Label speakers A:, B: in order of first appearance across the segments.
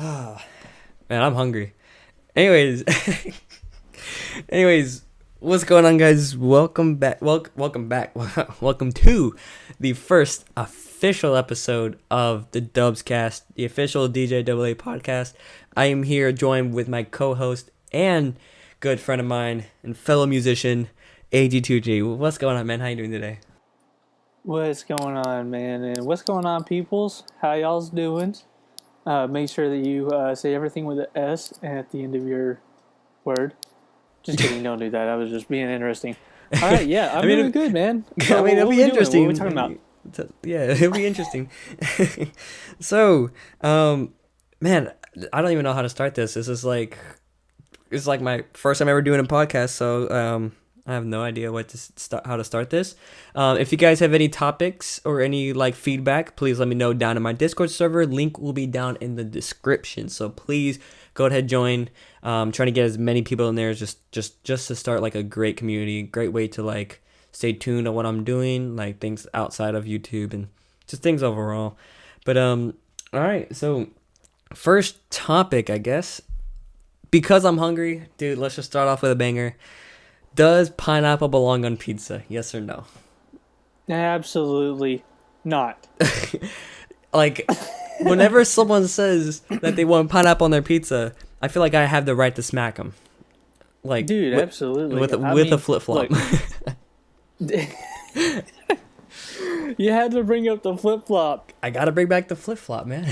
A: Man, I'm hungry. Anyways, anyways, what's going on, guys? Welcome back. Welcome back. Welcome to the first official episode of the Dubbscast, the official DJ Dubble-A podcast. I am here joined with my co-host and good friend of mine and fellow musician, AG2G. What's going on, man? How you doing today?
B: What's going on, man? And what's going on, peoples? How y'all's doing? Make sure that you say everything with an S at the end of your word. Just kidding, don't do that. I was just being interesting. All right, yeah, I'm doing good, man.
A: I mean, it'll be interesting.
B: What are we talking about?
A: Yeah, it'll be interesting. So, man, I don't even know how to start this. It's like my first time ever doing a podcast, so I have no idea how to start this. If you guys have any topics or any feedback, please let me know down in my Discord server. Link will be down in the description. So please go ahead, join. Trying to get as many people in there just to start a great community, great way to stay tuned on what I'm doing, things outside of YouTube and just things overall. But all right, so first topic, I guess, because I'm hungry, dude. Let's just start off with a banger. Does pineapple belong on pizza? Yes or no?
B: Absolutely not.
A: Whenever someone says that they want pineapple on their pizza, I feel like I have the right to smack them.
B: Dude, absolutely.
A: With a flip flop.
B: You had to bring up the flip flop.
A: I gotta bring back the flip flop, man.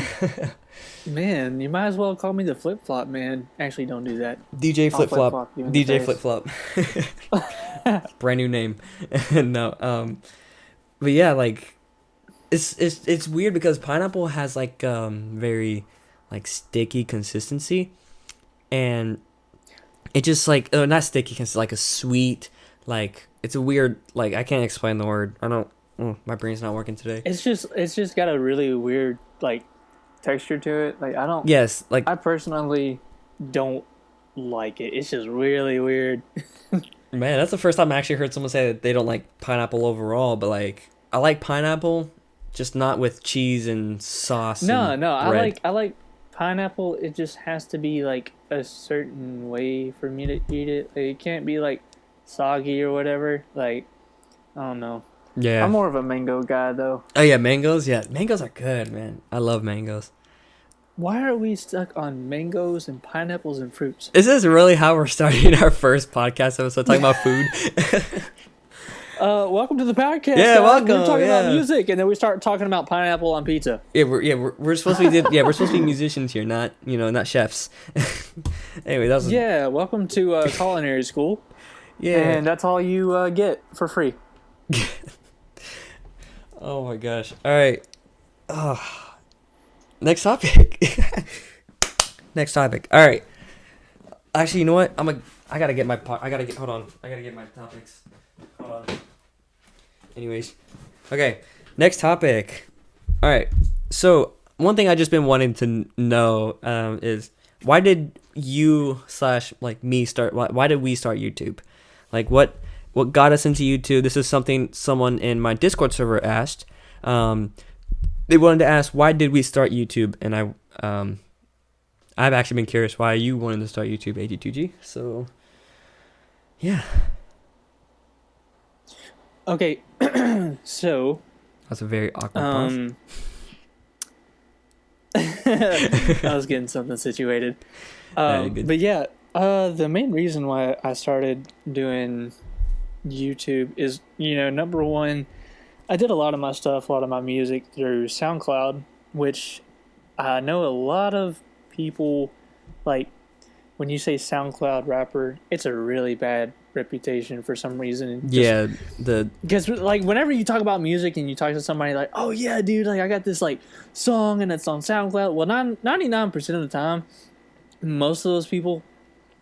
B: Man, you might as well call me the flip flop, man. Actually, don't do that.
A: DJ flip flop. DJ flip flop. Brand new name. No, but yeah, it's weird because pineapple has very sticky consistency, and it just not sticky, it's like a sweet, it's a weird, I can't explain the word. I don't. My brain's not working today.
B: It's just got a really weird texture to it. I don't.
A: Yes,
B: I personally don't like it. It's just really weird.
A: Man, that's the first time I actually heard someone say that they don't like pineapple overall, but I like pineapple, just not with cheese and sauce.
B: No,
A: and
B: bread. I like pineapple. It just has to be a certain way for me to eat it. It can't be soggy or whatever. I don't know.
A: Yeah.
B: I'm more of a mango guy though.
A: Oh yeah, mangoes. Yeah, mangoes are good, man. I love mangoes.
B: Why are we stuck on mangoes and pineapples and fruits?
A: Is this really how we're starting our first podcast episode, talking about food?
B: Welcome to the podcast.
A: Yeah,
B: guys.
A: welcome.
B: We're talking about music, and then we start talking about pineapple on pizza.
A: Yeah, we're supposed to be we're supposed to be musicians here, not not chefs. Anyway, that was
B: welcome to culinary school.
A: Yeah,
B: and that's all you get for free.
A: Oh my gosh! All right. Next topic. Next topic. All right. Actually, you know what? I gotta get my hold on. I gotta get my topics. Hold on. Anyways, okay. Next topic. All right. So one thing I just been wanting to know is why did you / me start? Why did we start YouTube? What got us into YouTube? This is something someone in my Discord server asked. They wanted to ask, why did we start YouTube? And I've actually been curious why you wanted to start YouTube, AG2G. So, yeah.
B: Okay, so
A: That's a very awkward pause.
B: I was getting something situated. But yeah, the main reason why I started doing YouTube is, number one, I did a lot of my stuff, a lot of my music through SoundCloud, which I know a lot of people, when you say SoundCloud rapper, it's a really bad reputation for some reason. Because whenever you talk about music and you talk to somebody oh yeah, dude, I got this song and it's on SoundCloud. Well, 99% of the time, most of those people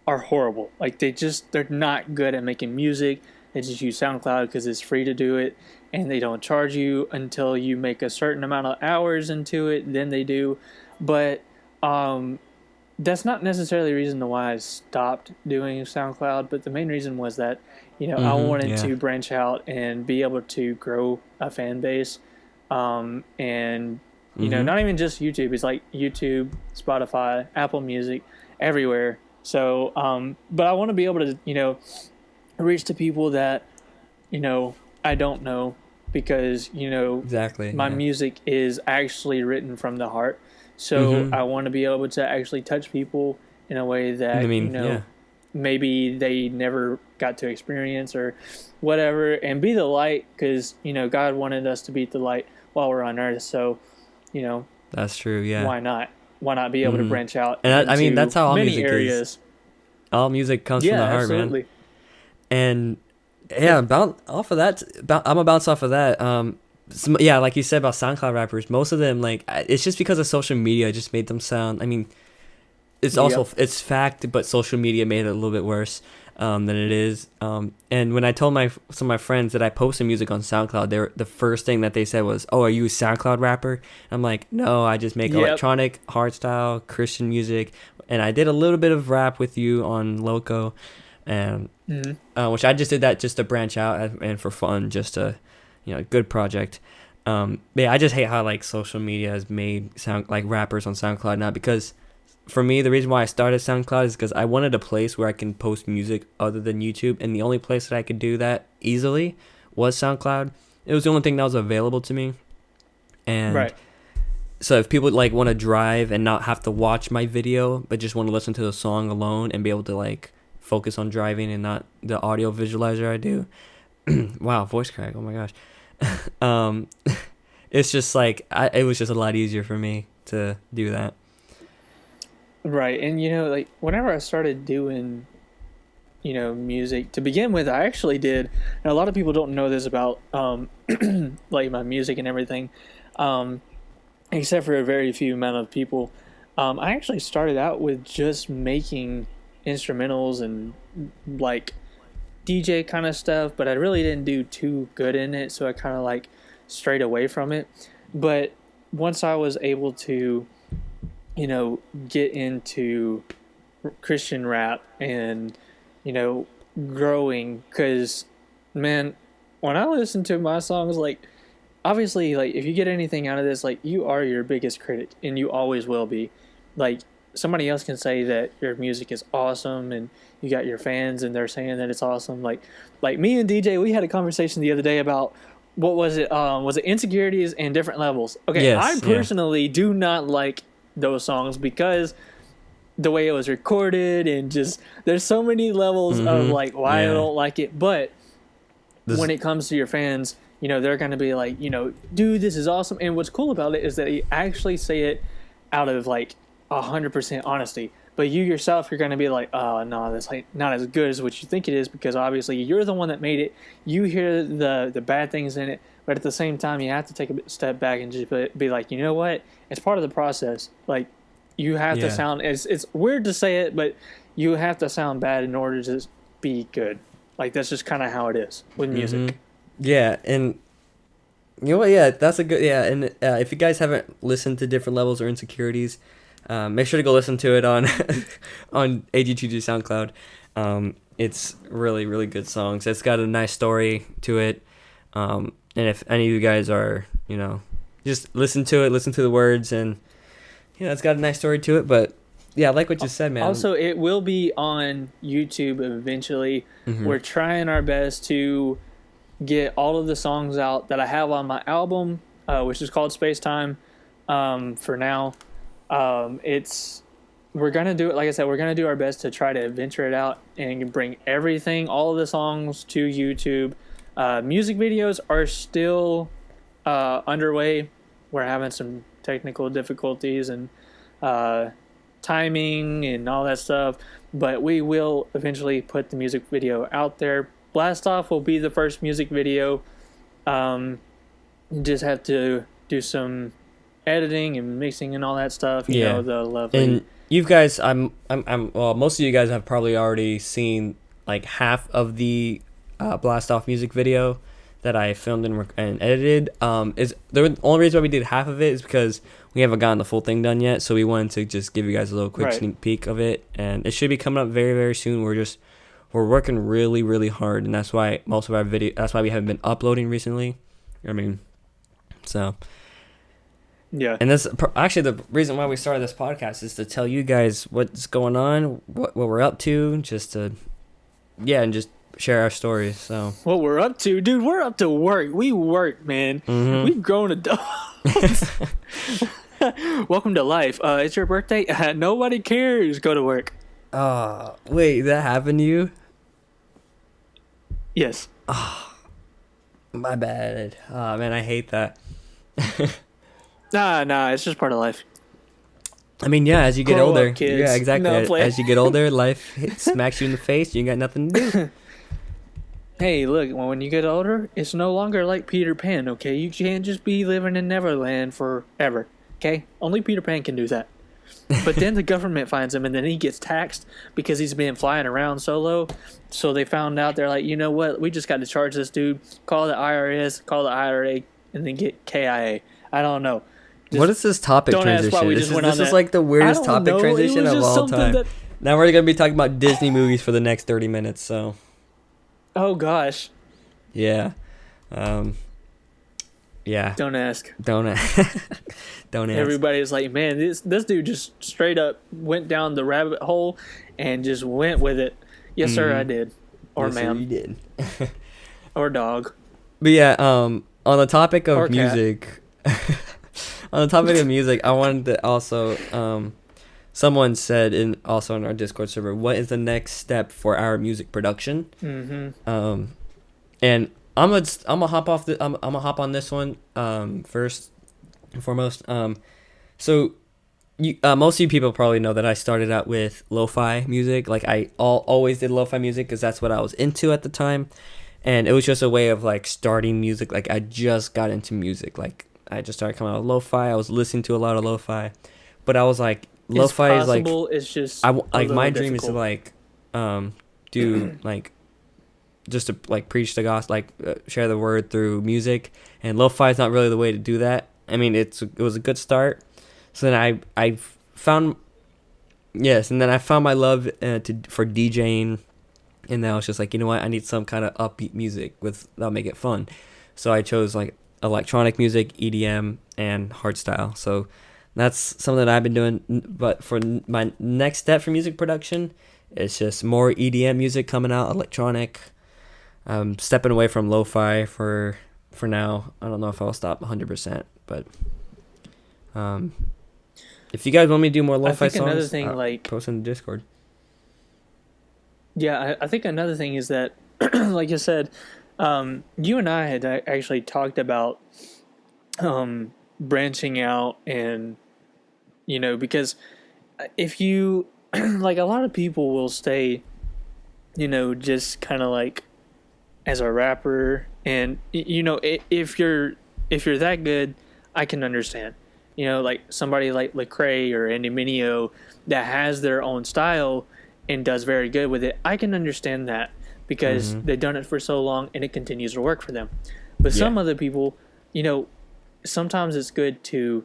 B: are horrible. They're not good at making music. They just use SoundCloud because it's free to do it, and they don't charge you until you make a certain amount of hours into it. Then they do, but that's not necessarily the reason why I stopped doing SoundCloud. But the main reason was that I wanted to branch out and be able to grow a fan base, and You know, not even just YouTube. It's like YouTube, Spotify, Apple Music, everywhere. So, but I want to be able to, you know, reach to people that, you know, I don't know, because, you know, my music is actually written from the heart. So I want to be able to actually touch people in a way that, you know, maybe they never got to experience or whatever, and be the light, because, you know, God wanted us to be the light while we're on earth. So, you know,
A: that's true. Yeah.
B: Why not be able to branch out?
A: And I mean, that's how all music is. All music comes from the heart, absolutely. Man. And yeah, I'm gonna bounce off of that. Like you said about SoundCloud rappers, most of them, like, it's just because of social media just made them sound. I mean, it's also it's fact, but social media made it a little bit worse than it is. And when I told some of my friends that I posted music on SoundCloud, the first thing that they said was, "Oh, are you a SoundCloud rapper?" I'm like, "No, I just make electronic, hardstyle, Christian music, and I did a little bit of rap with you on Loco." And which I just did that just to branch out and for fun, just to, you know, good project. But yeah, I just hate how, like, social media has made rappers on SoundCloud now, because for me, the reason why I started SoundCloud is because I wanted a place where I can post music other than YouTube, and the only place that I could do that easily was SoundCloud. It was the only thing that was available to me. And so if people, like, want to drive and not have to watch my video, but just want to listen to the song alone and be able to, like, focus on driving and not the audio visualizer I do. Wow, voice crack. Oh my gosh. It's just like, it was just a lot easier for me to do that.
B: Right. And, you know, like, whenever I started doing, you know, music to begin with, I actually did, and a lot of people don't know this about, like, my music and everything, except for a very few amount of people. I actually started out with just making instrumentals and, like, DJ kind of stuff, but I really didn't do too good in it, so I kind of, like, strayed away from it. But once I was able to, you know, get into Christian rap and, you know, growing, because, man, when I listen to my songs, like, obviously, like, if you get anything out of this, like, you are your biggest critic, and you always will be. Like, somebody else can say that your music is awesome and you got your fans and they're saying that it's awesome. Like me and DJ, we had a conversation the other day about, what was it? Was it Insecurities and Different Levels? Okay, yes, I personally do not like those songs because the way it was recorded, and just, there's so many levels of, like, why I don't like it. But when it comes to your fans, you know, they're going to be like, you know, dude, this is awesome. And what's cool about it is that they actually say it out of, like, 100% honesty. But you yourself, you're going to be like, oh, no, that's, like, not as good as what you think it is, because obviously you're the one that made it. You hear the bad things in it, but at the same time, you have to take a step back and just be like, you know what? It's part of the process. Like, you have to sound, it's weird to say it, but you have to sound bad in order to be good. Like, that's just kind of how it is with music.
A: Yeah, and you know what? Yeah, that's a good, and if you guys haven't listened to Different Levels or Insecurities, make sure to go listen to it on on AG2G SoundCloud. It's really, really good songs. It's got a nice story to it. And if any of you guys are, you know, just listen to it, listen to the words, and, you know, it's got a nice story to it. But yeah, I like what you said, man.
B: Also, it will be on YouTube eventually. We're trying our best to get all of the songs out that I have on my album, which is called Space Time, for now. We're gonna do it, like I said, we're gonna do our best to try to venture it out and bring everything, all of the songs, to YouTube. Music videos are still underway. We're having some technical difficulties and timing and all that stuff, but we will eventually put the music video out there. Blast Off will be the first music video. You just have to do some editing and mixing and all that stuff. You know, the lovely. And
A: you guys, well, most of you guys have probably already seen, like, half of the Blast Off music video that I filmed and edited. Is the only reason why we did half of it is because we haven't gotten the full thing done yet, so we wanted to just give you guys a little quick sneak peek of it, and it should be coming up very, very soon. We're working really, really hard, and that's why most of our that's why we haven't been uploading recently. I mean, so
B: Yeah.
A: And that's actually the reason why we started this podcast, is to tell you guys what's going on, what we're up to, just to, and just share our stories. So
B: what we're up to, dude, we're up to work. We work, man.
A: Mm-hmm.
B: We've grown adults. Welcome to life. It's your birthday. Nobody cares. Go to work.
A: Wait, that happened to you?
B: Yes.
A: My bad. Man, I hate that.
B: Nah, it's just part of life.
A: I mean, yeah, as you get
B: Grow
A: older,
B: up, kids.
A: yeah, exactly.
B: No,
A: as you get older, life smacks you in the face. You got nothing to do.
B: Hey, look, when you get older, it's no longer like Peter Pan, okay? You can't just be living in Neverland forever, okay? Only Peter Pan can do that. But then the government finds him, and then he gets taxed because he's been flying around solo. So they found out, they're like, you know what? We just got to charge this dude, call the IRS, call the IRA, and then get KIA. I don't know.
A: What is this topic transition? This is like the weirdest topic transition of all time. Now we're going to be talking about Disney movies for the next 30 minutes, so.
B: Oh, gosh.
A: Yeah. Yeah.
B: Don't ask.
A: Don't ask.
B: Everybody's like, man, this dude just straight up went down the rabbit hole and just went with it. Yes, sir, I did. Or
A: yes,
B: ma'am.
A: Sir, you did.
B: Or dog.
A: But yeah, on the topic of music, I wanted to also, someone said in our Discord server, what is the next step for our music production?
B: Mm-hmm.
A: And I'm gonna hop on this one first and foremost. So most of you people probably know that I started out with lo-fi music. Like I always did lo-fi music because that's what I was into at the time, and it was just a way of like starting music. Like I just got into music. Like I just started coming out with lo-fi. I was listening to a lot of lo-fi, but I was like, lo-fi is like,
B: it's just
A: my dream is to like do like just to like preach the gospel, like share the word through music, and lo-fi is not really the way to do that. I mean, it was a good start. So then I found my love for DJing, and then I was just like, you know what, I need some kind of upbeat music that'll make it fun. So I chose like electronic music, EDM, and hardstyle. So that's something that I've been doing. But for my next step for music production, it's just more EDM music coming out, electronic. Stepping away from lo-fi for now. I don't know if I'll stop 100%, but if you guys want me to do more lo-fi songs,
B: another thing,
A: post in the Discord.
B: Yeah, I think another thing is that, like you said, you and I had actually talked about branching out, and because if you like, a lot of people will stay, just kind of like as a rapper, and if you're that good, I can understand. Like somebody like Lecrae or Andy Mineo that has their own style and does very good with it, I can understand that because they've done it for so long and it continues to work for them. But some other people, sometimes it's good to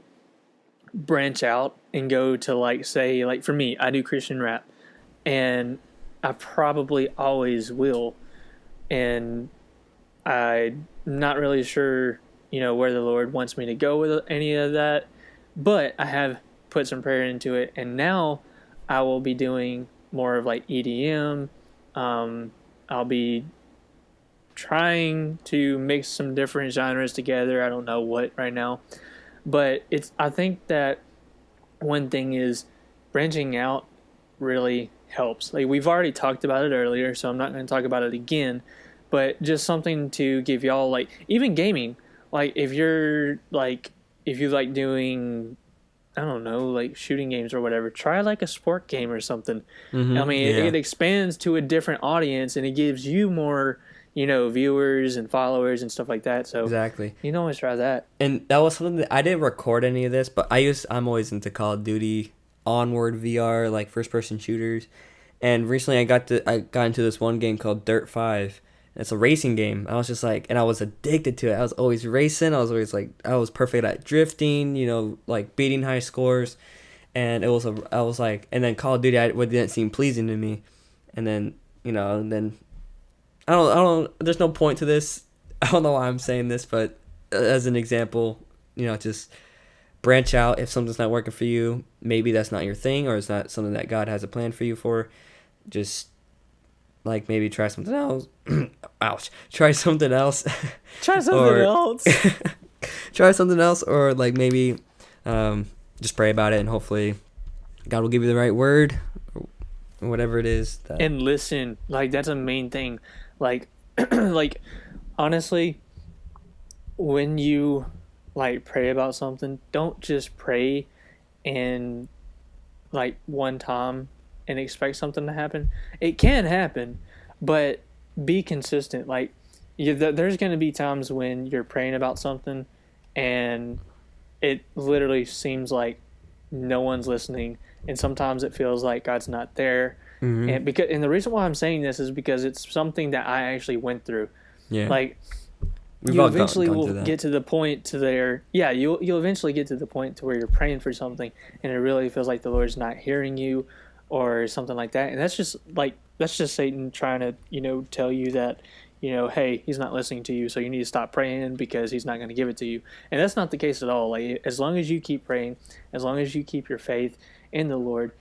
B: branch out and go to, like, say, like for me, I do Christian rap, and I probably always will. And I'm not really sure, where the Lord wants me to go with any of that. But I have put some prayer into it. And now I will be doing more of like EDM. I'll be trying to mix some different genres together. I don't know what right now. But I think that one thing is branching out really helps. Like, we've already talked about it earlier, so I'm not going to talk about it again. But just something to give y'all, like, even gaming. Like, if you like doing, I don't know, like shooting games or whatever, try like a sport game or something. I mean, it expands to a different audience, and it gives you more, viewers and followers and stuff like that. So
A: exactly,
B: you can always try that.
A: And that was something that I didn't record any of this, but I'm always into Call of Duty, Onward VR, like first person shooters. And recently I got into this one game called Dirt 5. It's a racing game. I was just like, and I was addicted to it. I was always racing. I was always like, I was perfect at drifting, like beating high scores. And I was like, and then Call of Duty, didn't seem pleasing to me. And then, I don't, there's no point to this. I don't know why I'm saying this, but as an example, just, branch out if something's not working for you. Maybe that's not your thing, or it's not something that God has a plan for you for. Just like maybe try something else. Ouch. Try something else.
B: Try something else.
A: Try something else, or like maybe just pray about it, and hopefully God will give you the right word, or whatever it is.
B: And listen, like that's a main thing. Like, like honestly, when you like pray about something, don't just pray and like one time and expect something to happen. It can happen, but be consistent. Like there's going to be times when you're praying about something and it literally seems like no one's listening, and sometimes it feels like God's not there. And the reason why I'm saying this is because it's something that I actually went through. Yeah. Like you eventually will get to the point to there. Yeah, you'll eventually get to the point to where you're praying for something and it really feels like the Lord's not hearing you or something like that. And that's just Satan trying to, tell you that, hey, he's not listening to you, so you need to stop praying because he's not going to give it to you. And that's not the case at all. Like as long as you keep praying, as long as you keep your faith in the Lord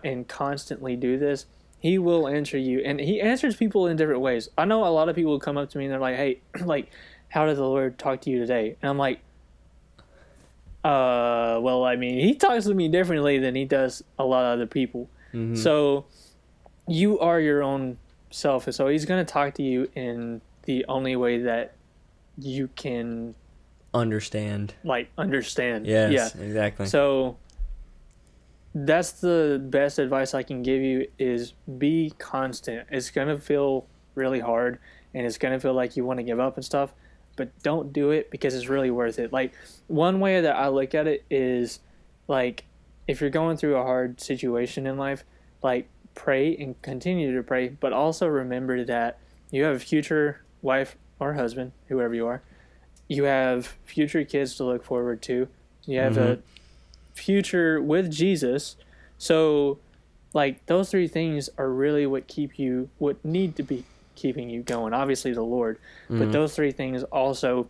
B: and constantly do this, he will answer you. And he answers people in different ways. I know a lot of people come up to me and they're like, hey, like, how did the Lord talk to you today? And I'm like, well, I mean, he talks to me differently than he does a lot of other people. Mm-hmm. So you are your own self. So he's going to talk to you in the only way that you can
A: understand.
B: Yes,
A: yeah, exactly.
B: So that's the best advice I can give you is be constant. It's going to feel really hard and it's going to feel like you want to give up and stuff, but don't do it because it's really worth it. Like one way that I look at it is like if you're going through a hard situation in life, like pray and continue to pray, but also remember that you have a future wife or husband, whoever you are. You have future kids to look forward to. You have a future with Jesus. So like those three things are really what need to be keeping you going. Obviously the Lord, but those three things also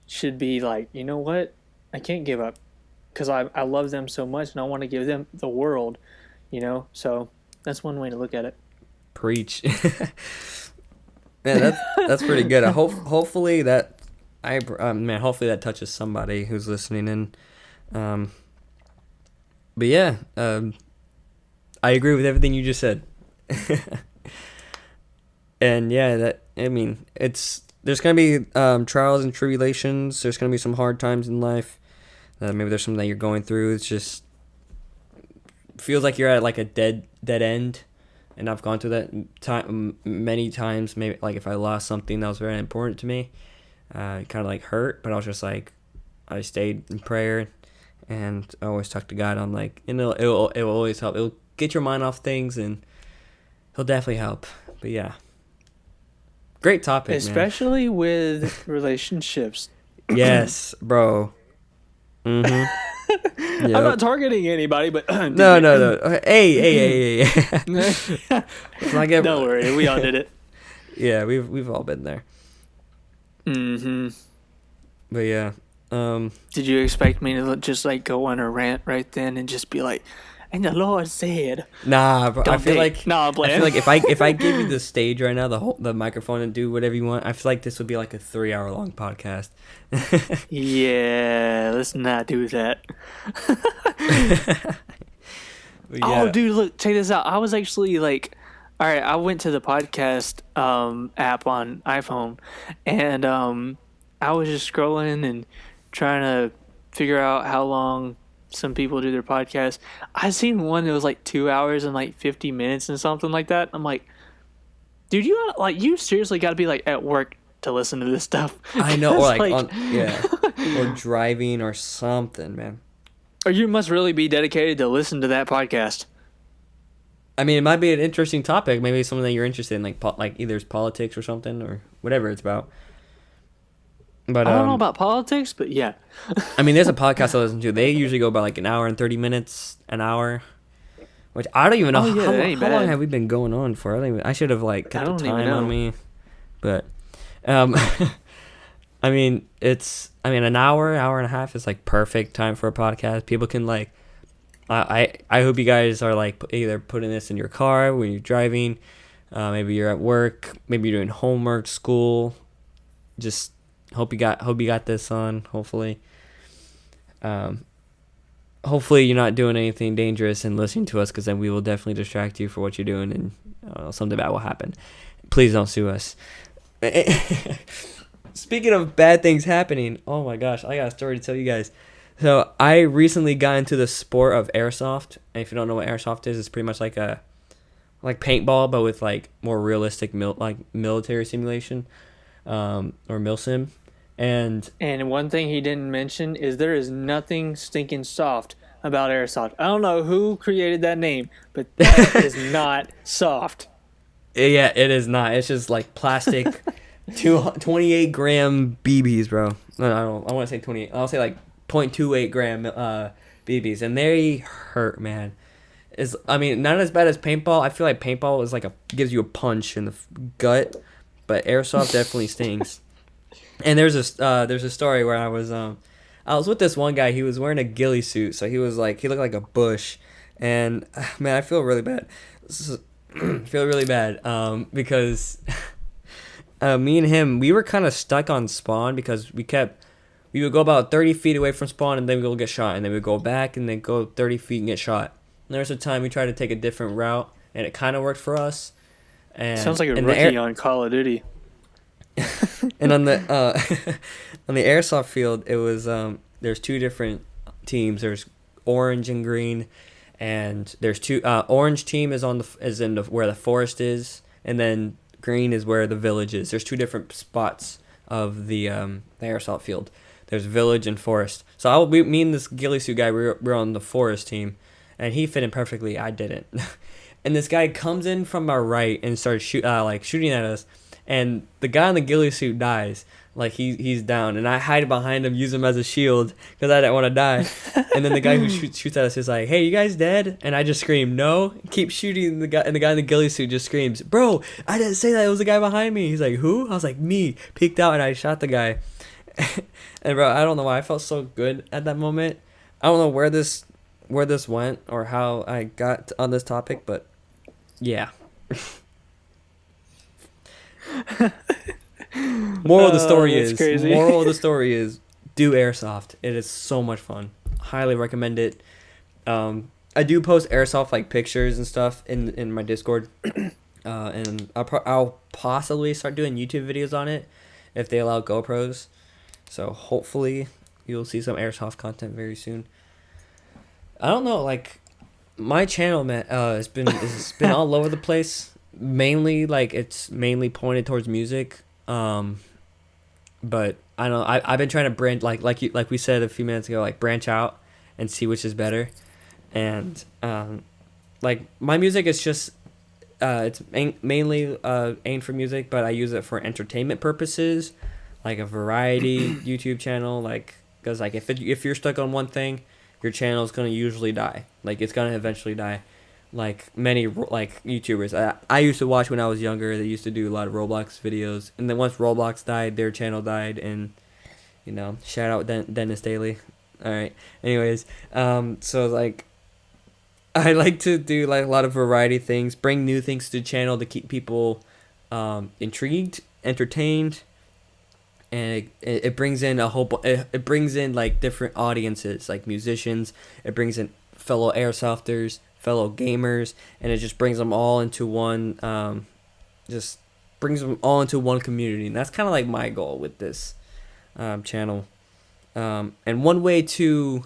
B: should be like, you know what? I can't give up because I love them so much and I want to give them the world, so that's one way to look at it.
A: Preach. Man, that's pretty good. Hopefully that hopefully that touches somebody who's listening in. But yeah, I agree with everything you just said. And yeah, there's gonna be trials and tribulations. There's gonna be some hard times in life. Maybe there's something that you're going through. It's just feels like you're at like a dead end. And I've gone through that many times. Maybe like if I lost something that was very important to me, it kind of like hurt. But I was just like, I stayed in prayer, and I always talk to God. I'm like, it will always help. It'll get your mind off things, and He'll definitely help. But yeah, great topic,
B: especially with relationships.
A: Yes, bro. Mm-hmm.
B: Yep. I'm not targeting anybody, but
A: no. Hey.
B: Don't worry, we all did it.
A: Yeah, we've all been there.
B: Mm-hmm.
A: But yeah.
B: Did you expect me to just like go on a rant right then and just be like, and the Lord said,
A: nah, bro, I feel like if I give you the stage right now, the microphone, and do whatever you want, I feel like this would be like a 3-hour long podcast.
B: Yeah, let's not do that.
A: Yeah.
B: Oh, dude, look, check this out. I was actually like, all right, I went to the podcast app on iPhone, and I was just scrolling and trying to figure out how long some people do their podcast. I seen one that was like 2 hours and like 50 minutes and something like that. I'm like, dude, you seriously got to be like at work to listen to this stuff.
A: I know, or or driving or something, man.
B: Or you must really be dedicated to listen to that podcast.
A: I mean, it might be an interesting topic. Maybe something that you're interested in, like either it's politics or something or whatever it's about. But
B: I don't know about politics, but yeah.
A: I mean, there's a podcast I listen to. They usually go about like an hour and 30 minutes, an hour. Which I don't even know how long have we been going on for. I should have like got the time on me. But I mean, an hour and a half is like perfect time for a podcast. People can like, I hope you guys are like either putting this in your car when you're driving, maybe you're at work, maybe you're doing homework, school. Just hope you got this on. Hopefully, hopefully you're not doing anything dangerous and listening to us, because then we will definitely distract you for what you're doing, and something bad will happen. Please don't sue us. Speaking of bad things happening, oh my gosh, I got a story to tell you guys. So I recently got into the sport of airsoft, and if you don't know what airsoft is, it's pretty much like paintball, but with like more realistic military simulation, or milsim. And
B: one thing he didn't mention is there is nothing stinking soft about airsoft. I don't know who created that name, but that is not soft.
A: Yeah, it is not. It's just like plastic. 28 gram BBs, bro. No, I want to say 28. I'll say like 0.28 gram BBs, and they hurt, man. Not as bad as paintball. I feel like paintball is like gives you a punch in the gut, but airsoft definitely stings. And there's a story where I was with this one guy. He was wearing a ghillie suit, so he looked like a bush, and man, I feel really bad. Because. Me and him, we were kind of stuck on spawn because we would go about 30 feet away from spawn, and then we'd get shot, and then we'd go back and then go 30 feet and get shot. And there's a time we tried to take a different route, and it kind of worked for us. And
B: sounds like a rookie on Call of Duty.
A: And on the on the airsoft field, it was there's two different teams. There's orange and green, and there's two. Orange team is in where the forest is, and then green is where the village is. There's two different spots of the airsoft field. There's village and forest. So me and this ghillie suit guy, we were on the forest team, and he fit in perfectly. I didn't. And this guy comes in from our right and starts shooting at us, and the guy in the ghillie suit dies. Like he's down, and I hide behind him, use him as a shield because I didn't want to die. And then the guy who shoots at us is like, "Hey, you guys dead?" And I just scream, "No!" Keep shooting the guy, and the guy in the ghillie suit just screams, "Bro, I didn't say that. It was the guy behind me." He's like, "Who?" I was like, "Me." Peeked out, and I shot the guy. And bro, I don't know why I felt so good at that moment. I don't know where this went or how I got on this topic, but yeah. Moral of the story is do airsoft. It is so much fun. Highly recommend it. I do post airsoft like pictures and stuff in my Discord, and I'll possibly start doing YouTube videos on it if they allow GoPros. So hopefully you'll see some airsoft content very soon. I don't know, like my channel, man, it's been all over the place. Mainly it's mainly pointed towards music. But I don't know, I've been trying to branch like we said a few minutes ago, like branch out and see which is better. And like my music is just it's mainly aimed for music, but I use it for entertainment purposes, like a variety YouTube channel, like because like if you're stuck on one thing, your channel is gonna usually die. Like it's gonna eventually die. Like many like YouTubers I used to watch when I was younger, they used to do a lot of Roblox videos, and then once Roblox died, their channel died, and shout out Dennis Daly. All right. Anyways, so like I like to do like a lot of variety things, bring new things to the channel to keep people intrigued, entertained, and it brings in it brings in like different audiences, like musicians. It brings in fellow airsofters, fellow gamers, and it just brings them all into one community. And that's kind of like my goal with this channel. And one way to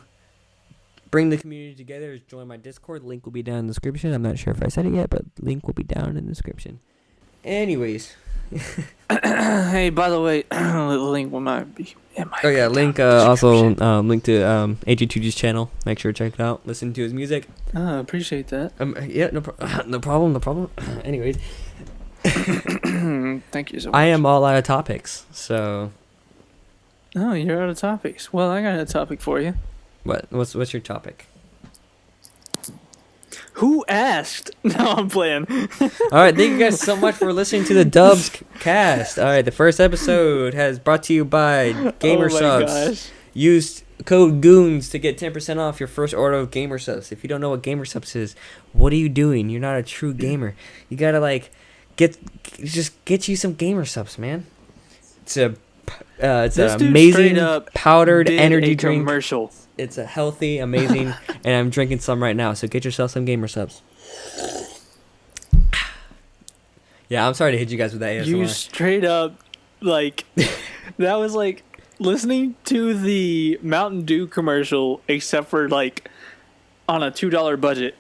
A: bring the community together is join my Discord. Link will be down in the description. I'm not sure if I said it yet, but link will be down in the description. Anyways.
B: Hey, by the way, the link will not be in my
A: link also link to AG2G's channel. Make sure to check it out. Listen to his music.
B: Appreciate that.
A: No problem. Anyways.
B: Thank you so much.
A: I am all out of topics, so.
B: Oh, you're out of topics. Well, I got a topic for you.
A: What's your topic?
B: Who asked? No, I'm playing.
A: All right, thank you guys so much for listening to the Dubs Dubbscast. All right, the first episode has brought to you by Gamer Subs.
B: Gosh.
A: Use code GOONS to get 10% off your first order of Gamer Subs. If you don't know what Gamer Subs is, what are you doing? You're not a true gamer. You gotta get you some Gamer Subs, man. It's an amazing powdered energy drink.
B: Commercial.
A: It's a healthy, amazing, and I'm drinking some right now. So get yourself some Gamer Subs. Yeah, I'm sorry to hit you guys with that ASMR.
B: You straight up, that was like listening to the Mountain Dew commercial, except for on a $2 budget.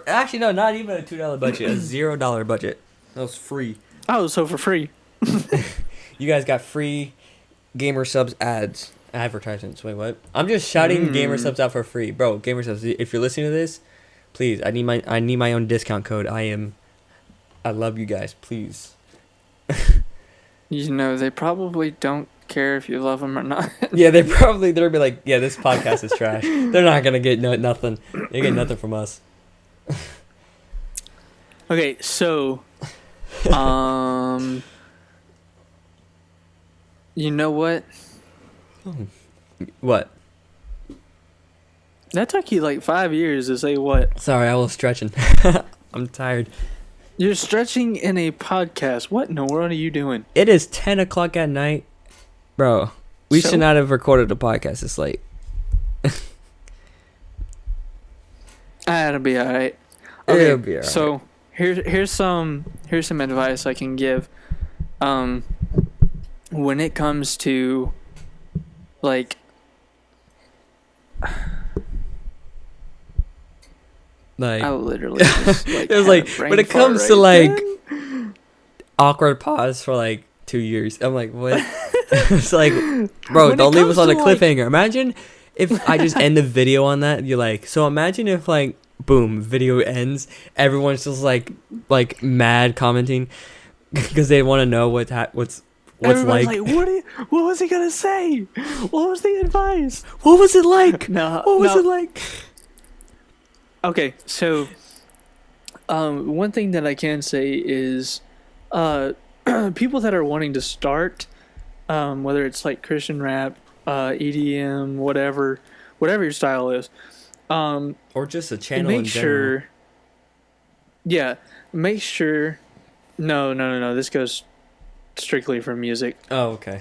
A: Actually, no, not even a $2 budget, a $0 budget. That was free.
B: Oh, so for free.
A: You guys got free Gamer Subs advertisements. Wait, what? I'm just shouting Gamer Subs out for free, bro. Gamer Subs. If you're listening to this, please, I need my own discount code. I love you guys, please.
B: They probably don't care if you love them or not.
A: Yeah, they'll be like, yeah, this podcast is trash. They're not gonna get nothing. They get nothing from us.
B: Okay, so, you know what?
A: What?
B: That took you 5 years to say what?
A: Sorry, I was stretching. I'm tired.
B: You're stretching in a podcast. What in the world are you doing?
A: It is 10 o'clock at night. Bro, we should not have recorded a podcast this late.
B: It'll be alright.
A: Okay, it'll be alright.
B: So here's some advice I can give. When it comes to I literally just,
A: it was when it comes to awkward pause for 2 years. I'm like, what? It's bro, don't leave us on a cliffhanger. Imagine if I just end the video on that. You're like, so imagine if boom, video ends. Everyone's just mad commenting because they want to know what's
B: everybody's what was he gonna say? What was the advice?
A: What was it like?
B: What was it like? Okay, so one thing that I can say is people that are wanting to start, whether it's Christian rap, EDM, whatever your style is,
A: or just a channel in general.
B: Make sure. No. This goes strictly for music.
A: Oh, okay.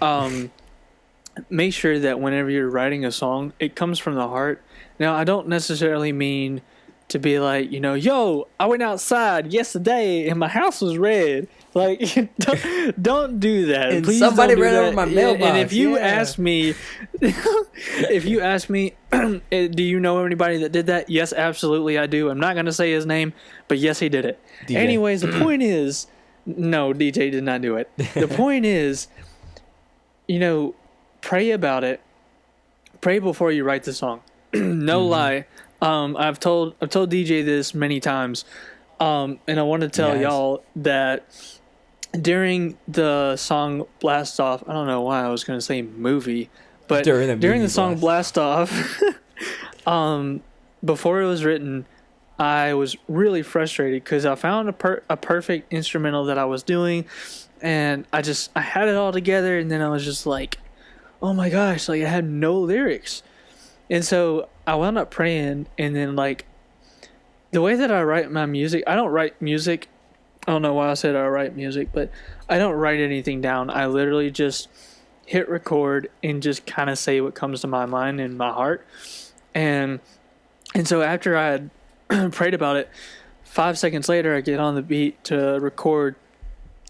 B: Make sure that whenever you're writing a song, it comes from the heart. Now, I don't necessarily mean to be yo, I went outside yesterday and my house was red. Don't do that.
A: And
B: please
A: somebody
B: don't do
A: ran
B: that.
A: over my mailbox.
B: And if you ask me, do you know anybody that did that? Yes, absolutely, I do. I'm not gonna say his name, but yes, he did it. DJ. Anyways, the point is, no, DJ did not do it. The point is, pray about it. Pray before you write the song. No lie. I've told DJ this many times, and I want to tell y'all that during the song Blast Off, I don't know why I was going to say movie, but during the song Blast Off, before it was written, I was really frustrated because I found a perfect instrumental that I was doing, and I had it all together, and then I was just like, oh my gosh, I had no lyrics. And so I wound up praying, and then the way that I write my music, I don't write music. I don't know why I said I write music, but I don't write anything down. I literally just hit record and just kind of say what comes to my mind and my heart. And so after I had prayed about it, 5 seconds later I get on the beat to record,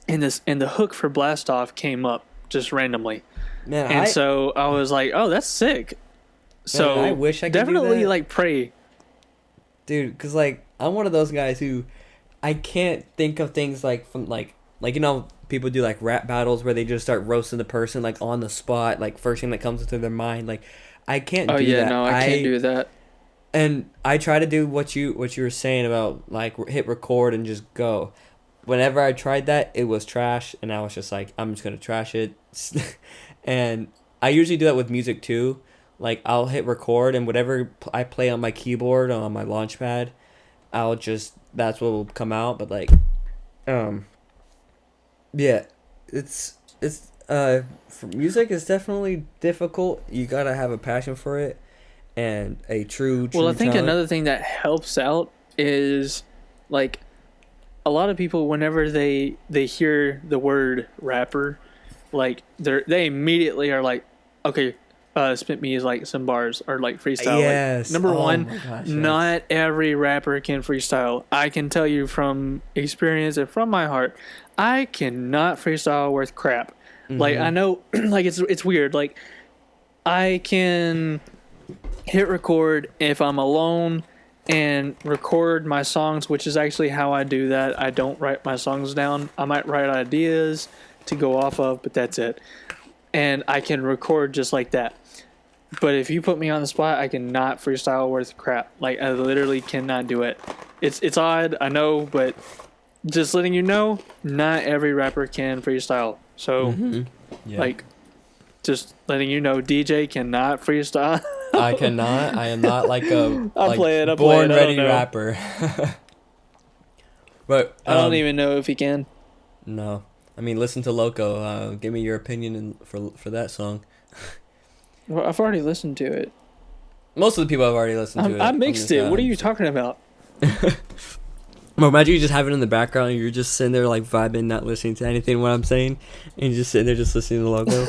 B: and the hook for Blast Off came up just randomly. Man, so I was like, oh, that's sick. So
A: man, I wish I could
B: definitely
A: do that.
B: Pray,
A: dude, because I'm one of those guys who I can't think of things from people do rap battles where they just start roasting the person on the spot, first thing that comes into their mind. I can't do that. Oh yeah, no,
B: I can't do that.
A: And I try to do what you were saying about hit record and just go. Whenever I tried that, it was trash, and I was just I'm just gonna trash it. And I usually do that with music too. I'll hit record, and whatever I play on my keyboard on my launch pad, that's what will come out. But Yeah, for music is definitely difficult. You gotta have a passion for it and a true
B: Well, I think
A: talent.
B: another thing that helps out is like a lot of people whenever they hear the word rapper, like they immediately are like, okay, spit me is like some bars or like freestyle.
A: Yes.
B: Like, number one,
A: my gosh,
B: not every rapper can freestyle. I can tell you from experience and from my heart, I cannot freestyle worth crap. Like I know, like it's weird. Like I can hit record if I'm alone and record my songs, which is actually how I do that. I don't write my songs down. I might write ideas to go off of, but that's it. And I can record just like that. But if you put me on the spot, I cannot freestyle worth crap. Like I literally cannot do it. It's odd, I know, but just letting you know, not every rapper can freestyle. So like just letting you know, DJ cannot freestyle.
A: I cannot. I am not like a
B: born
A: ready rapper. But
B: I don't even know if he can.
A: No, I mean, listen to Loco. Give me your opinion for that song.
B: Well, I've already listened to it.
A: Most of the people have already listened to it.
B: I mixed it. What are you talking about?
A: Well, imagine you just have it in the background and you're just sitting there like vibing, not listening to anything what I'm saying, and you're just sitting there just listening to Loco.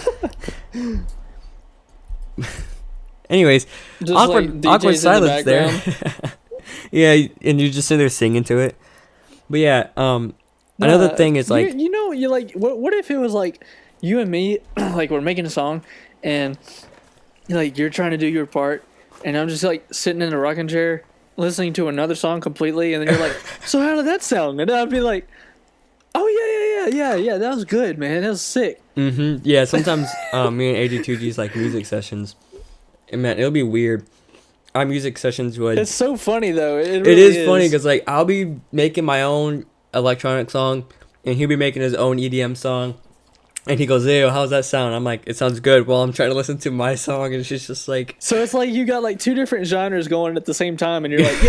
A: Anyways, just awkward like silence there. Yeah, and you're just sitting there singing to it. But yeah, another thing is like
B: you like what if it was like you and me like we're making a song and like you're trying to do your part and I'm just like sitting in a rocking chair listening to another song completely and then you're like, so how did that sound? And I'd be like, oh yeah, that was good, man, that was sick.
A: Yeah, sometimes me and AG2G's like music sessions, and man, it'll be weird. Our music sessions would. It's
B: so funny though. It
A: is funny because like I'll be making my own electronic song, and he'll be making his own EDM song, and he goes, "Ew, how's that sound?" I'm like, "It sounds good." Well, I'm trying to listen to my song, and she's just like.
B: So it's like you got like two different genres going at the same time, and you're like,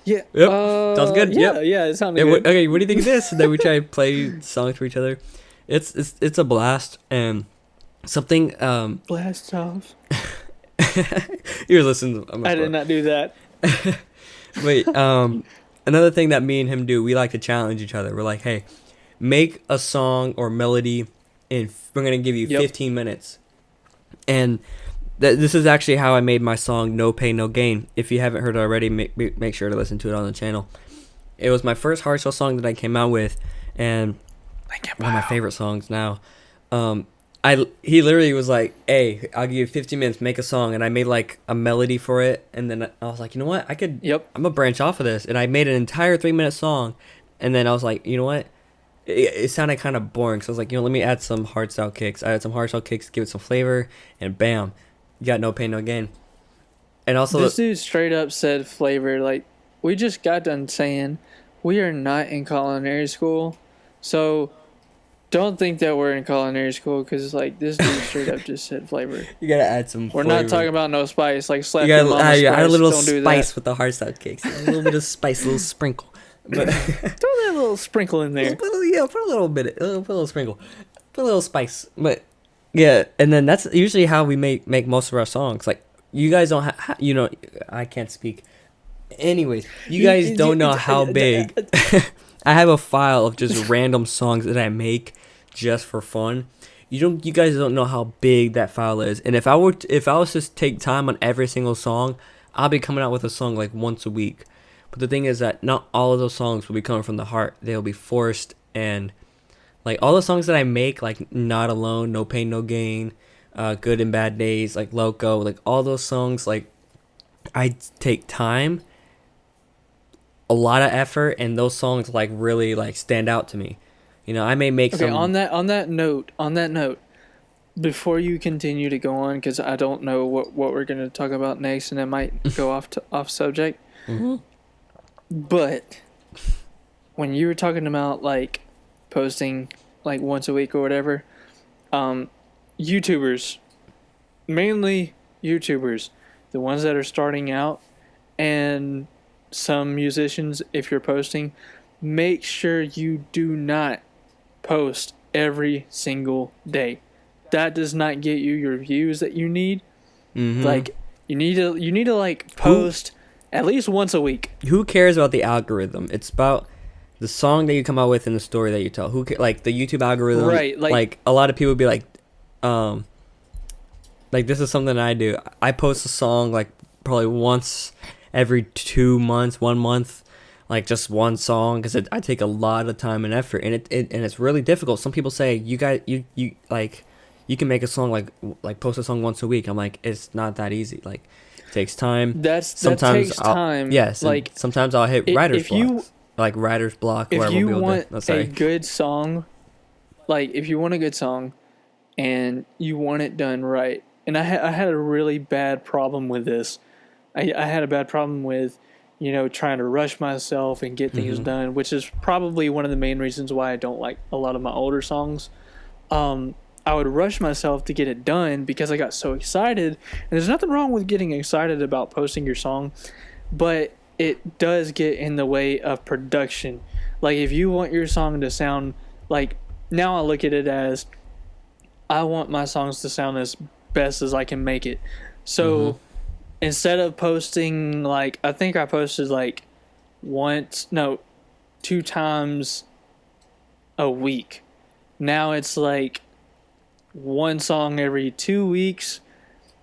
B: yeah,
A: yep, sounds good.
B: Yeah, it sounded good.
A: Okay, what do you think of this? And then we try to play songs for each other. It's a blast and something.
B: Blast off.
A: You're listening.
B: I did not do that.
A: Wait, another thing that me and him do, we like to challenge each other. We're like, hey, make a song or melody, and we're gonna give you 15 minutes. And this is actually how I made my song "No Pain, No Gain." If you haven't heard it already, make sure to listen to it on the channel. It was my first hardstyle song that I came out with, and one of my favorite songs now. He literally was like, hey, I'll give you 15 minutes, make a song. And I made like a melody for it. And then I was like, you know what? I'm going to branch off of this. And I made an entire 3-minute song. And then I was like, you know what? It sounded kind of boring. So I was like, let me add some hardstyle kicks. I added some hardstyle kicks, give it some flavor. And bam, you got No Pain, No Gain. And also,
B: this dude straight up said flavor. Like, we just got done saying we are not in culinary school. So don't think that we're in culinary school because like this dude straight up just said flavor.
A: You gotta add some.
B: We're
A: flavor.
B: not talking about no spice. Like slap your mama's spice.
A: Add a little
B: don't do
A: spice
B: that.
A: with the hardstyle cakes. A little bit of spice, a little sprinkle. But
B: throw that little sprinkle in there.
A: Put a little bit. Put a little sprinkle. Put a little spice. But yeah, and then that's usually how we make most of our songs. Like you guys don't have. I can't speak. Anyways, you guys don't know how big. I have a file of just random songs that I make just for fun. You guys don't know how big that file is. And if I was to take time on every single song, I'll be coming out with a song like once a week. But the thing is that not all of those songs will be coming from the heart. They'll be forced, and like all the songs that I make, like Not Alone, No Pain, No Gain, Good and Bad Days, like Loco, like all those songs, like I take time, a lot of effort, and those songs like really like stand out to me. I may make some.
B: On that note, before you continue to go on, because I don't know what we're going to talk about next, and it might go off subject.
A: Mm-hmm.
B: But when you were talking about like posting like once a week or whatever, YouTubers, mainly YouTubers, the ones that are starting out, and some musicians, if you're posting, make sure you do not post every single day. That does not get you your views that you need.
A: Mm-hmm.
B: Like you need to like post at least once a week.
A: Who cares about the algorithm? It's about the song that you come out with and the story that you tell. Like the YouTube algorithm,
B: right?
A: Like a lot of people be like, like this is something I do. I post a song like probably once every 2 months, 1 month, like just one song, because I take a lot of time and effort, and it's really difficult. Some people say you can make a song like post a song once a week. I'm like, it's not that easy. Like it takes time.
B: That takes time.
A: Yes, like sometimes I'll hit writer's block. Like writer's block.
B: If you want a good song, like if you want a good song, and you want it done right, and I had a really bad problem with this. I had a bad problem with, trying to rush myself and get things done, which is probably one of the main reasons why I don't like a lot of my older songs. I would rush myself to get it done because I got so excited. And there's nothing wrong with getting excited about posting your song, but it does get in the way of production. Like if you want your song to sound like, now I look at it as I want my songs to sound as best as I can make it. So instead of posting, like, I think I posted like 2 times a week. Now it's like one song every 2 weeks,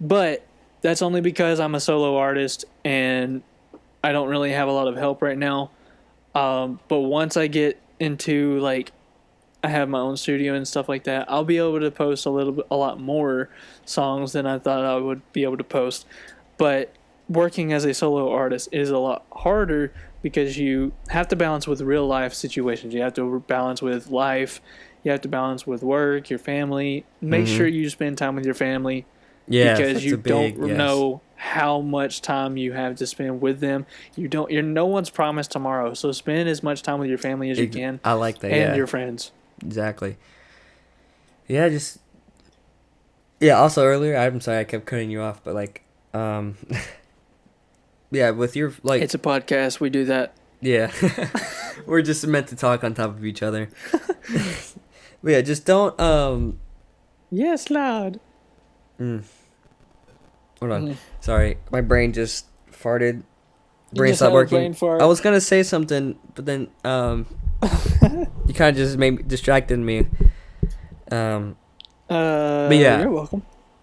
B: but that's only because I'm a solo artist and I don't really have a lot of help right now. But once I get into like, I have my own studio and stuff like that, I'll be able to post a lot more songs than I thought I would be able to post. But working as a solo artist is a lot harder because you have to balance with real life situations. You have to balance with life. You have to balance with work, your family. Make sure you spend time with your family.
A: Yeah,
B: because you don't know how much time you have to spend with them. You're no one's promised tomorrow, so spend as much time with your family as you can.
A: I like that.
B: And your friends.
A: Exactly. Yeah, also earlier, I'm sorry I kept cutting you off, but like yeah, with your like,
B: it's a podcast, we do that.
A: Yeah. We're just meant to talk on top of each other. But yeah, just don't
B: yes, loud.
A: Hold on. Sorry, my brain just farted. Brain stopped working. I was gonna say something, but then you kind of just distracted me. But yeah,
B: you're welcome.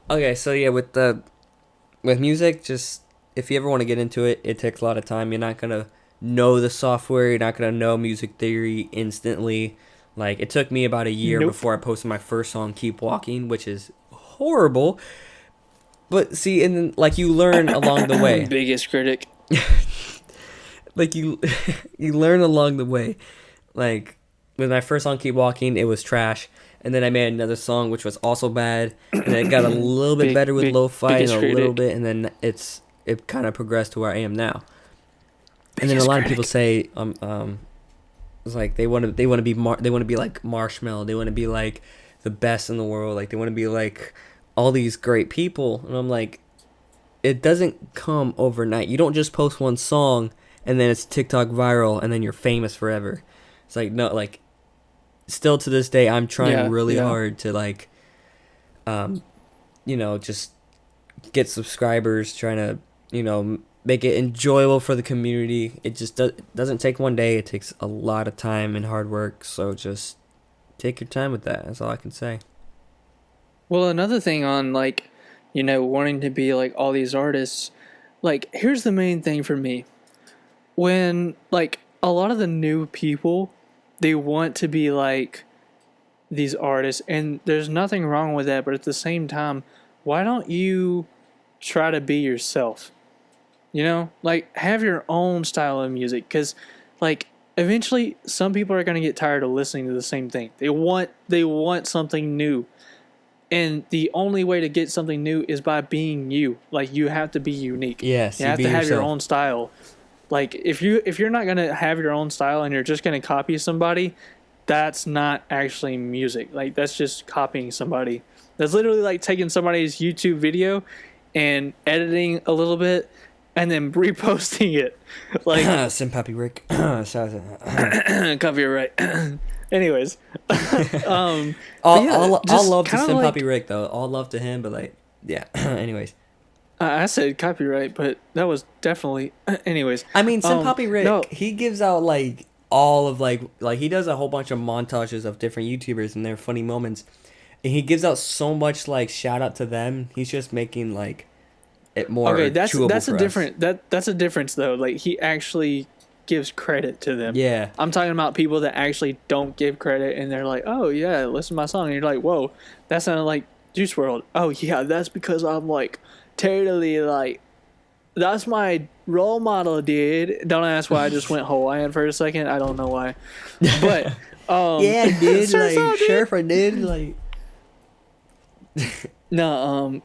A: Okay, so yeah, with music, just if you ever want to get into it, it takes a lot of time. You're not gonna know the software. You're not gonna know music theory instantly. Like it took me about a year before I posted my first song, "Keep Walking," which is horrible. But see, and then like you learn along the way.
B: Biggest critic.
A: Like you learn along the way. Like with my first song, "Keep Walking," it was trash. And then I made another song which was also bad, and then it got a little bit better with lo-fi and a little bit, and then it kind of progressed to where I am now. And then a lot of people say it's like they want to be like Marshmello, they want to be like the best in the world, like they want to be like all these great people, and I'm like, it doesn't come overnight. You don't just post one song and then it's TikTok viral and then you're famous forever. It's like, no, like still to this day I'm trying really hard to like just get subscribers, trying to make it enjoyable for the community. It just doesn't take one day. It takes a lot of time and hard work, so just take your time with that. That's all I can say.
B: Well, another thing on like wanting to be like all these artists, like here's the main thing for me. When like a lot of the new people, they want to be like these artists, and there's nothing wrong with that, but at the same time, why don't you try to be yourself? Like have your own style of music, because like eventually some people are going to get tired of listening to the same thing. They want something new. And the only way to get something new is by being you. Like you have to be unique.
A: Yes,
B: you have to have your own style. Like if you're not gonna have your own style and you're just gonna copy somebody, that's not actually music. Like that's just copying somebody. That's literally like taking somebody's YouTube video and editing a little bit and then reposting it. Like
A: Sim Pappy Rick.
B: copyright. Anyways,
A: all love to Sim Poppy Rick though. All love to him, but like, yeah. Anyways,
B: I said copyright, but that was definitely. Anyways,
A: I mean, Sim Poppy Rick, he gives out like all of like he does a whole bunch of montages of different YouTubers and their funny moments, and he gives out so much like shout out to them. He's just making like it more. Okay, that's a
B: different that's a difference though. Like he actually gives credit to them.
A: Yeah.
B: I'm talking about people that actually don't give credit and they're like, oh yeah, listen to my song. And you're like, whoa, that sounded like Juice WRLD. Oh yeah, that's because I'm like totally like, that's my role model, dude. Don't ask why I just went Hawaiian for a second. I don't know why. But
A: yeah, dude, like sure for dude, like
B: no,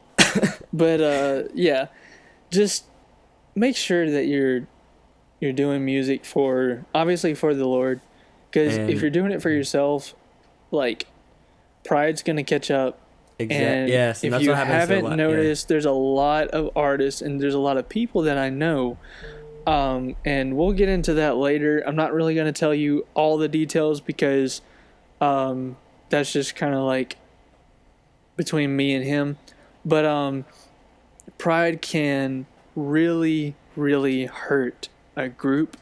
B: but yeah. Just make sure that you're doing music for, obviously for the Lord, because if you're doing it for yourself, like pride's gonna catch up. And
A: yes,
B: if you haven't noticed, there's a lot of artists and there's a lot of people that I know, and we'll get into that later. I'm not really gonna tell you all the details because that's just kind of like between me and him, but pride can really, really hurt a group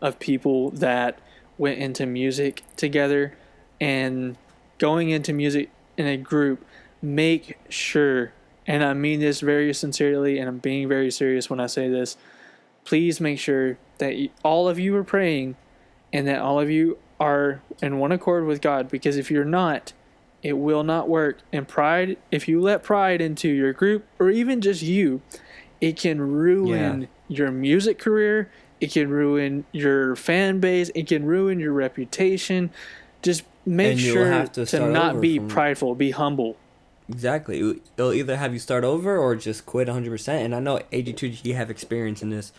B: of people that went into music together. And going into music in a group, make sure, and I mean this very sincerely and I'm being very serious when I say this, please make sure that all of you are praying and that all of you are in one accord with God, because if you're not, it will not work. And pride, if you let pride into your group or even just you, it can ruin your music career. It can ruin your fan base. It can ruin your reputation. Just make sure to not be prideful. Be humble.
A: Exactly. It'll either have you start over or just quit 100%. And I know AG2G have experience in this,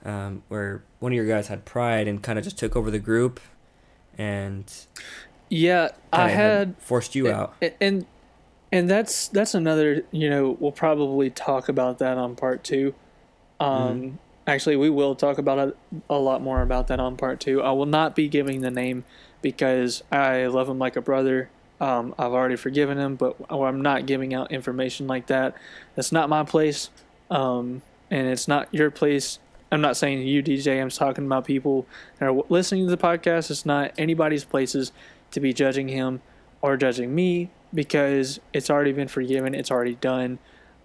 A: where one of your guys had pride and kind of just took over the group, and
B: I had
A: forced you out.
B: And that's another. We'll probably talk about that on part 2. Actually, we will talk about a lot more about that on part 2. I will not be giving the name because I love him like a brother. I've already forgiven him, but I'm not giving out information like that. That's not my place, and it's not your place. I'm not saying you, DJ. I'm talking about people that are listening to the podcast. It's not anybody's places to be judging him or judging me because it's already been forgiven. It's already done.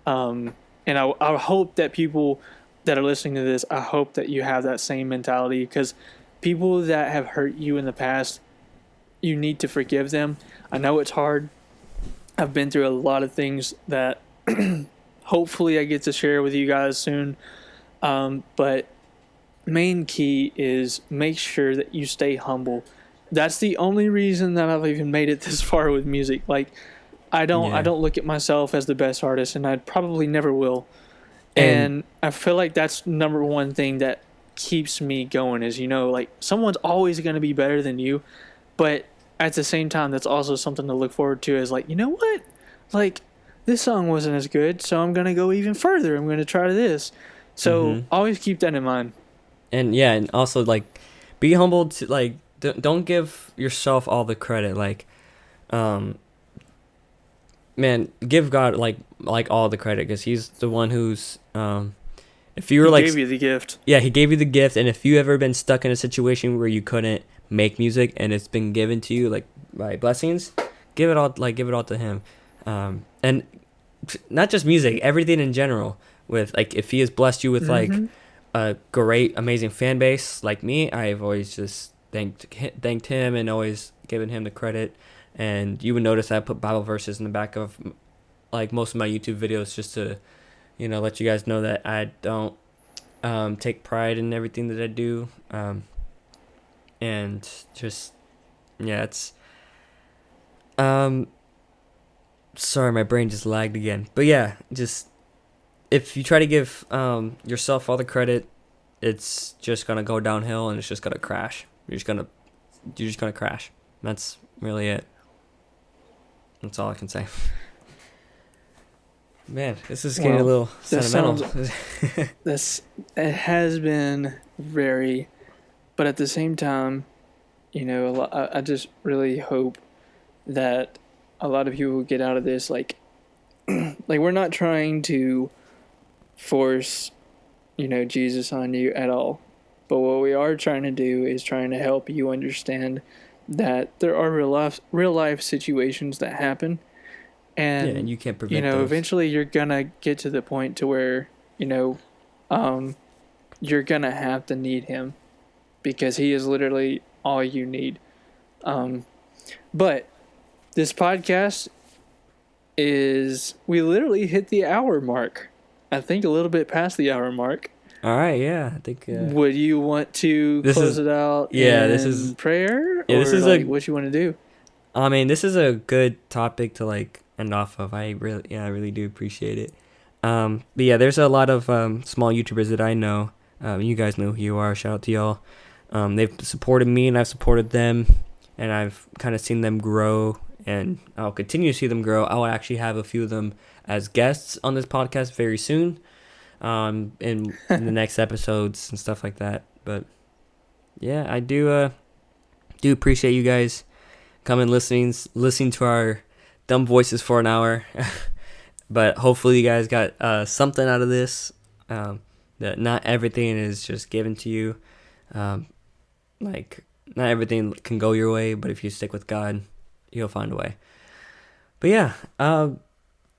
B: And I hope that people that are listening to this, I hope that you have that same mentality, because people that have hurt you in the past, you need to forgive them. I know it's hard. I've been through a lot of things that hopefully I get to share with you guys soon. But main key is make sure that you stay humble. That's the only reason that I've even made it this far with music. Like, I don't look at myself as the best artist, and I probably never will. And I feel like that's number one thing that keeps me going is, like someone's always going to be better than you. But at the same time, that's also something to look forward to is like, you know what? Like, this song wasn't as good, so I'm going to go even further. I'm going to try this. So always keep that in mind.
A: And also like be humble to like don't give yourself all the credit. Like, man, give God like all the credit, because he's the one who's if you were he
B: gave you the gift.
A: Yeah, he gave you the gift, and if you ever been stuck in a situation where you couldn't make music and it's been given to you like by blessings, give it all to him. And not just music, everything in general. With like, if he has blessed you with like a great, amazing fan base like me, I've always just thanked him and always given him the credit. And you would notice I put Bible verses in the back of like most of my YouTube videos just to, let you guys know that I don't take pride in everything that I do. And just, it's sorry, my brain just lagged again. But yeah, just if you try to give yourself all the credit, it's just gonna go downhill and it's just gonna crash. You're just gonna crash. That's really it. That's all I can say. Man, this is getting a little sentimental.
B: It has been very, but at the same time, I just really hope that a lot of people get out of this, like we're not trying to force, Jesus on you at all. But what we are trying to do is trying to help you understand that there are real life situations that happen. And
A: you can't prevent those.
B: Eventually you're going to get to the point to where, you're going to have to need him, because he is literally all you need. But this podcast we literally hit the hour mark. I think a little bit past the hour mark.
A: All right, yeah, I think.
B: Would you want to close it out?
A: Yeah, this is
B: prayer.
A: Yeah, this is
B: what you want to do.
A: I mean, this is a good topic to end off of. I really do appreciate it. But yeah, there's a lot of small YouTubers that I know. You guys know who you are. Shout out to y'all. They've supported me, and I've supported them, and I've kind of seen them grow, and I'll continue to see them grow. I'll actually have a few of them as guests on this podcast very soon, in the next episodes and stuff like that. But yeah, I do appreciate you guys coming listening to our dumb voices for an hour. But hopefully you guys got something out of this. That not everything is just given to you. Not everything can go your way, but if you stick with God, you'll find a way. But yeah,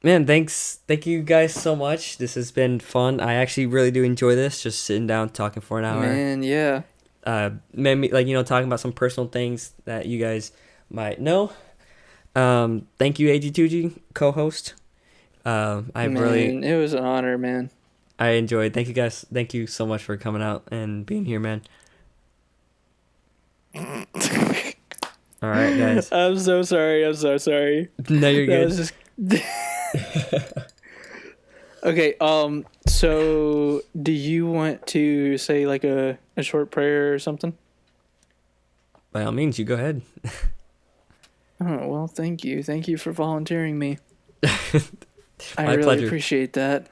A: man, thank you guys so much. This has been fun. I actually really do enjoy this, just sitting down talking for an hour.
B: Man, yeah.
A: Maybe talking about some personal things that you guys might know. Thank you, AG2G co-host.
B: It was an honor, man.
A: I enjoyed. Thank you guys. Thank you so much for coming out and being here, man. All right, guys.
B: I'm so sorry.
A: No, you're good.
B: That was just... Okay. So do you want to say a short prayer or something?
A: By all means, you go ahead.
B: Oh, well, thank you. Thank you for volunteering me. I
A: My
B: really
A: pleasure.
B: appreciate that.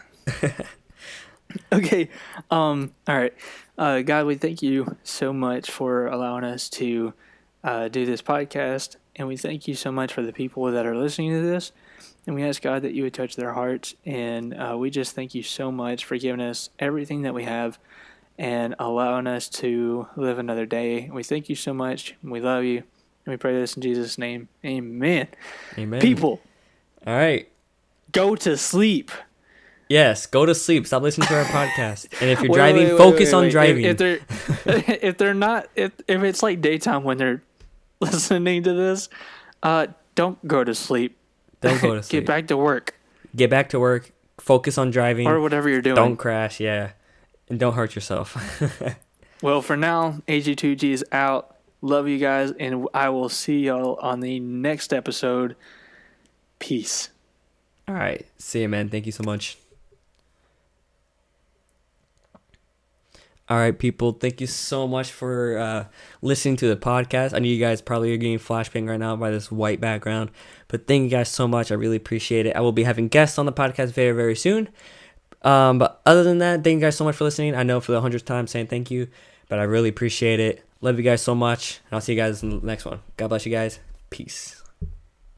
B: Okay. All right. God, we thank you so much for allowing us to do this podcast. And we thank you so much for the people that are listening to this. And we ask, God, that you would touch their hearts. And we just thank you so much for giving us everything that we have and allowing us to live another day. We thank you so much. We love you. And we pray this in Jesus' name. Amen.
A: Amen.
B: People.
A: All right.
B: Go to sleep.
A: Yes, go to sleep. Stop listening to our podcast. And if you're driving, focus on driving.
B: If it's like daytime when they're listening to this, don't go to sleep.
A: Don't go to sleep.
B: Get back to work.
A: Get back to work. Focus on driving.
B: Or whatever you're doing.
A: Don't crash, yeah. And don't hurt yourself.
B: Well, for now, AG2G is out. Love you guys, and I will see y'all on the next episode. Peace.
A: All right. See you, man. Thank you so much. All right, people. Thank you so much for listening to the podcast. I know you guys probably are getting flashbang right now by this white background, but thank you guys so much. I really appreciate it. I will be having guests on the podcast very, very soon. But other than that, thank you guys so much for listening. I know for the 100th time saying thank you, but I really appreciate it. Love you guys so much, and I'll see you guys in the next one. God bless you guys. Peace.